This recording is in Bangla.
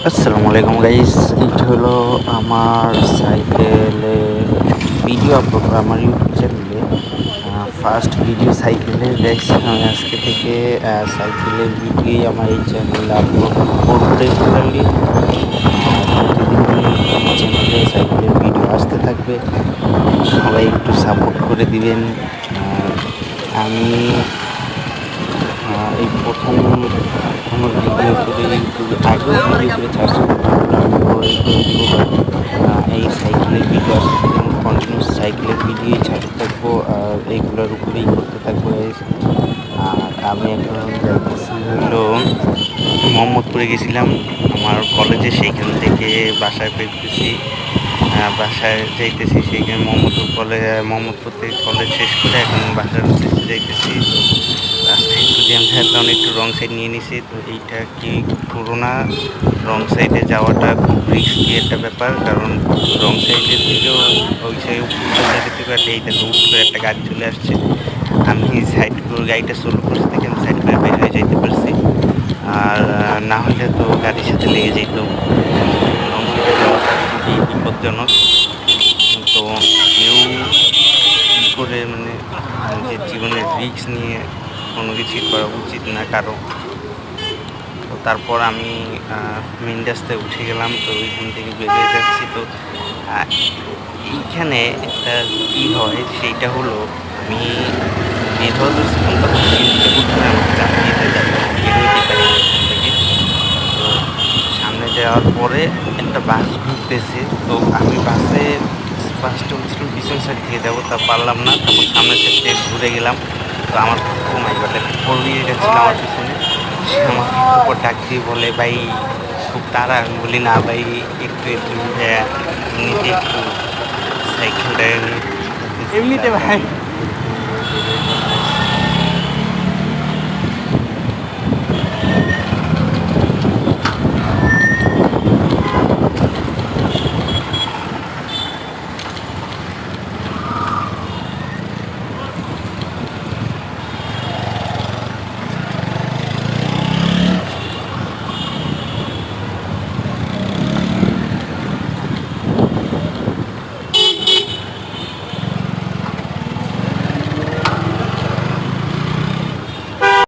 আসসালামু আলাইকুম গাইস, এটা হলো আমার সাইকেলে ভিডিও আপলোড করা আমার ইউটিউব চ্যানেলে। ফার্স্ট ভিডিও সাইকেলে গাইস, আমি আজকে থেকে সাইকেলের ভিডিওই আমার এই চ্যানেলে আপলোড করবো রেগুলারলি। প্রতিদিনই এই চ্যানেলে সাইকেলের ভিডিও আসতে থাকবে, সবাই একটু সাপোর্ট করে দিবেন। আর আমি এই প্রথম কোনো ভিডিও করে ইউটিউবে আগেও ভিডিও করে ছাড়ছি, আমি করে দিব। এই সাইকেলের ভিডিও আসতে থাকবে, আমি কন্টিনিউস সাইকেলের ভিডিওই ছাড়তে থাকবো আর এইগুলোর উপরেই করতে থাকবো guys। আর আমি এখন যাইতেছি হলো মোহাম্মদপুরে গেছিলাম আমার কলেজে, সেইখান থেকে বাসায় ফিরতেছি। বাসায় যাইতেছি, সেইখানে মোহাম্মদপুর থেকে কলেজ শেষ করে এখন বাসার উদ্দেশ্যে যাইতেছি। তো রাস্তায় একটু জ্যাম থাকার কারণে একটু রং সাইড নিয়ে নিছি। তো এইটা কি করোনা, রং সাইডে যাওয়াটা খুব রিস্কি একটা ব্যাপার, কারণ রং সাইডে থেকেও ওই সাইড উল্টো সাইডে থেকে একটা এই দেখো উঠ করে একটা গাড়ি চলে আসছে। আমি সাইড করে গাড়িটা সোলো করছি থেকে আমি সাইড করে বের হয়ে যাইতে পারছি, আর না হলে তো গাড়ির সাথে লেগে যেত। রং সাইডে যাওয়াটা খুবই বিপজ্জনক। তো কেউ কী করে মানে নিজের জীবনের রিস্ক নিয়ে কোনো কিছুই করা উচিত না কারো। তো তারপর আমি মেন রাস্তায় উঠে গেলাম, তো ওইখান থেকে বেরিয়ে যাচ্ছি। তো এইখানে একটা কী হয় সেইটা হলো, আমি বের হওয়া ধরছিলাম তখন সিএনজিটা হুট করে আমাকে চাপিয়ে দেয়, বের হইতে পারি না এখান থেকে। তো সামনে যাওয়ার পরে একটা বাস ঘুরতেছে, তো আমি ফার্স্টে বলছিলাম পিছন সাইড থেকে যাবো, তা পারলাম না। তারপর সামনের সাইড থেকে ঘুরে গেলাম। তো আমার ও মাই গড, একটা ফোর হুইলার ছিল আমার পিছনে, সে আমাকে উপর ডাক দিয়ে বলে ভাই খুব তাড়া। আমি বলি না ভাই, একটু একটু এমনিতে একটু সাইকেলটা নিয়ে এমনিতে ভাই।